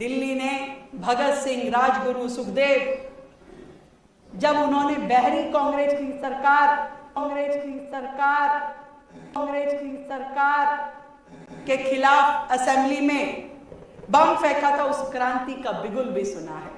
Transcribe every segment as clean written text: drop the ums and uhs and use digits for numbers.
दिल्ली ने भगत सिंह, राजगुरु, सुखदेव, जब उन्होंने बहरी कांग्रेस की सरकार के खिलाफ असेंबली में बम फेंका था, उस क्रांति का बिगुल भी सुना है।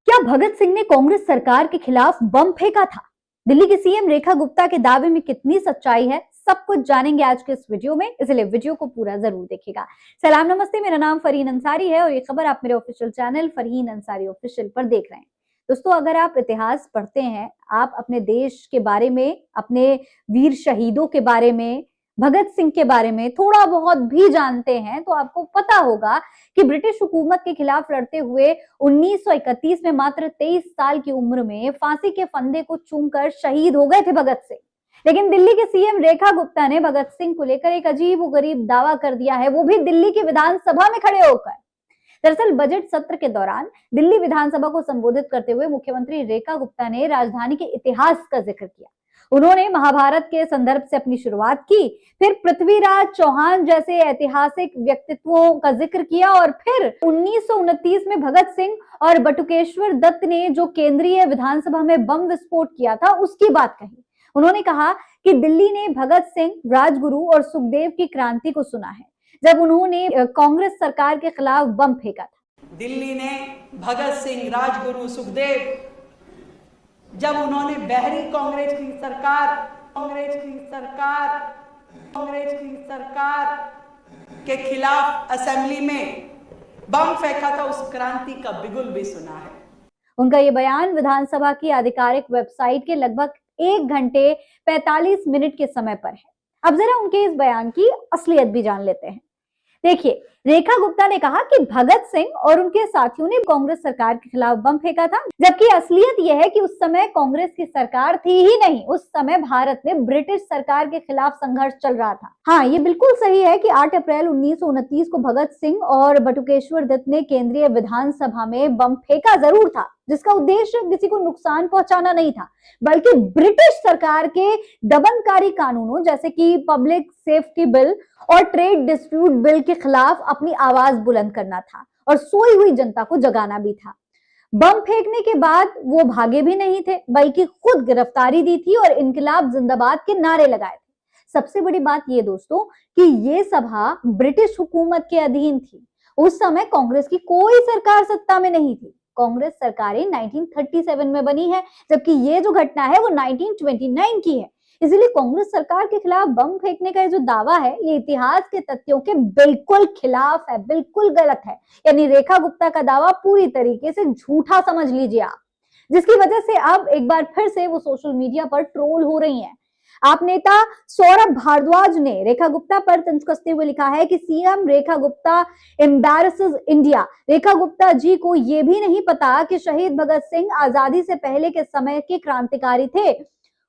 क्या भगत सिंह ने कांग्रेस सरकार के खिलाफ बम फेंका था? दिल्ली की सीएम रेखा गुप्ता के दावे में कितनी सच्चाई है, सब कुछ जानेंगे आज के इस वीडियो में, इसलिए वीडियो को पूरा जरूर देखिएगा। सलाम नमस्ते, मेरा नाम फरहीन अंसारी है और ये खबर आप मेरे official channel Farheen Ansari official पर देख रहे हैं। दोस्तों, अगर आप इतिहास पढ़ते हैं, आप अपने देश के बारे में, अपने वीर शहीदों के बारे में, भगत सिंह के बारे में थोड़ा बहुत भी जानते हैं, तो आपको पता होगा कि ब्रिटिश हुकूमत के खिलाफ लड़ते हुए 1931 में मात्र 23 साल की उम्र में फांसी के फंदे को चूमकर शहीद हो गए थे भगत सिंह। लेकिन दिल्ली के सीएम रेखा गुप्ता ने भगत सिंह को लेकर एक अजीब व गरीब दावा कर दिया है, वो भी दिल्ली की विधानसभा में खड़े होकर। दरअसल बजट सत्र के दौरान दिल्ली विधानसभा को संबोधित करते हुए मुख्यमंत्री रेखा गुप्ता ने राजधानी के इतिहास का जिक्र किया। उन्होंने महाभारत के संदर्भ से अपनी शुरुआत की, फिर पृथ्वीराज चौहान जैसे ऐतिहासिक व्यक्तित्वों का जिक्र किया और फिर 1929 में भगत सिंह और बटुकेश्वर दत्त ने जो केंद्रीय विधानसभा में बम विस्फोट किया था, उसकी बात कही। उन्होंने कहा कि दिल्ली ने भगत सिंह, राजगुरु और सुखदेव की क्रांति को सुना है जब उन्होंने कांग्रेस सरकार के खिलाफ बम फेंका था। दिल्ली ने भगत सिंह, राजगुरु, सुखदेव, जब उन्होंने बहरी कांग्रेस की सरकार के खिलाफ असेंबली में बम फेंका था, उस क्रांति का बिगुल भी सुना है। उनका ये बयान विधानसभा की आधिकारिक वेबसाइट के लगभग 1 घंटे 45 मिनट के समय पर है। अब जरा उनके इस बयान की असलियत भी जान लेते हैं। देखिए, रेखा गुप्ता ने कहा कि भगत सिंह और उनके साथियों ने कांग्रेस सरकार के खिलाफ बम फेंका था, जबकि असलियत यह है कि उस समय कांग्रेस की सरकार थी ही नहीं। उस समय भारत में ब्रिटिश सरकार के खिलाफ संघर्ष चल रहा था। हाँ, ये बिल्कुल सही है कि 8 अप्रैल 1929 को भगत सिंह और बटुकेश्वर दत्त ने केंद्रीय विधानसभा में बम फेंका जरूर था, जिसका उद्देश्य किसी को नुकसान पहुंचाना नहीं था, बल्कि ब्रिटिश सरकार के दमनकारी कानूनों जैसे कि पब्लिक सेफ्टी बिल और ट्रेड डिस्प्यूट बिल के खिलाफ अपनी आवाज बुलंद करना था और सोई हुई जनता को जगाना भी था। बम फेंकने के बाद वो भागे भी नहीं थे, बल्कि खुद गिरफ्तारी दी थी और इनकलाब जिंदाबाद के नारे लगाए थे। सबसे बड़ी बात ये दोस्तों कि ये सभा ब्रिटिश हुकूमत के अधीन थी। उस समय कांग्रेस की कोई सरकार सत्ता में नहीं थी। कांग्रेस सरकारें 1937 में बनी है, जबकि ये जो घटना है वो 1929 की है। इसलिए कांग्रेस सरकार के खिलाफ बम फेंकने का जो दावा है, ये इतिहास के तथ्यों के बिल्कुल खिलाफ है, बिल्कुल गलत है। यानी रेखा गुप्ता का दावा पूरी तरीके से झूठा समझ लीजिए आप, जिसकी वजह से अब एक बार फिर से वो सोशल मीडिया पर ट्रोल हो रही हैं। आप नेता सौरभ भारद्वाज ने रेखा गुप्ता पर तंज कसते हुए लिखा है कि सीएम रेखा गुप्ता एम्बैरसेस इंडिया। रेखा गुप्ता जी को यह भी नहीं पता कि शहीद भगत सिंह आजादी से पहले के समय के क्रांतिकारी थे।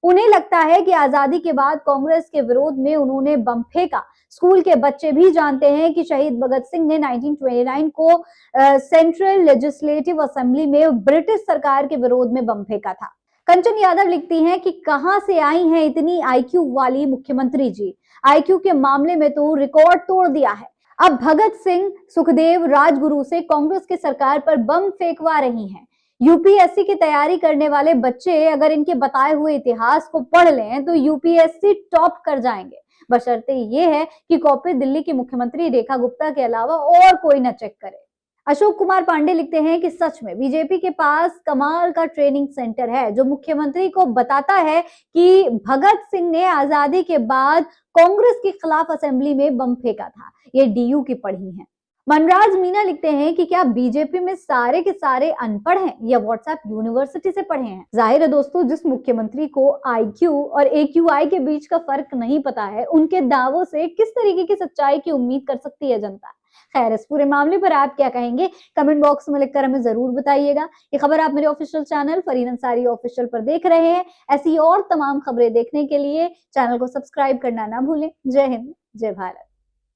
उन्हें लगता है कि आजादी के बाद कांग्रेस के विरोध में उन्होंने बम फेंका। स्कूल के बच्चे भी जानते हैं कि शहीद भगत सिंह ने 1929 को सेंट्रल लेजिस्लेटिव असेंबली में ब्रिटिश सरकार के विरोध में बम फेंका था। कंचन यादव लिखती हैं कि कहां से आई हैं इतनी आईक्यू वाली मुख्यमंत्री जी, आईक्यू के मामले में तो रिकॉर्ड तोड़ दिया है। अब भगत सिंह, सुखदेव, राजगुरु से कांग्रेस की सरकार पर बम फेंकवा रही हैं। यूपीएससी की तैयारी करने वाले बच्चे अगर इनके बताए हुए इतिहास को पढ़ लें तो यूपीएससी टॉप कर जाएंगे, बशर्ते ये है कि कॉपी दिल्ली की मुख्यमंत्री रेखा गुप्ता के अलावा और कोई न चेक करे। अशोक कुमार पांडे लिखते हैं कि सच में बीजेपी के पास कमाल का ट्रेनिंग सेंटर है, जो मुख्यमंत्री को बताता है कि भगत सिंह ने आजादी के बाद कांग्रेस के खिलाफ असेंबली में बम फेंका था। ये डीयू की पढ़ी है। मनराज मीना लिखते हैं कि क्या बीजेपी में सारे के सारे अनपढ़ हैं या व्हाट्सएप यूनिवर्सिटी से पढ़े हैं? जाहिर है दोस्तों, जिस मुख्यमंत्री को आईक्यू और एक्यूआई के बीच का फर्क नहीं पता है, उनके दावों से किस तरीके की सच्चाई की उम्मीद कर सकती है जनता? खैर, इस पूरे मामले पर आप क्या कहेंगे, कमेंट बॉक्स में लिखकर हमें जरूर बताइएगा। ये खबर आप मेरे official channel Farheen Ansari official पर देख रहे हैं। ऐसी और तमाम खबरें देखने के लिए चैनल को सब्सक्राइब करना ना भूलें। जय हिंद, जय भारत।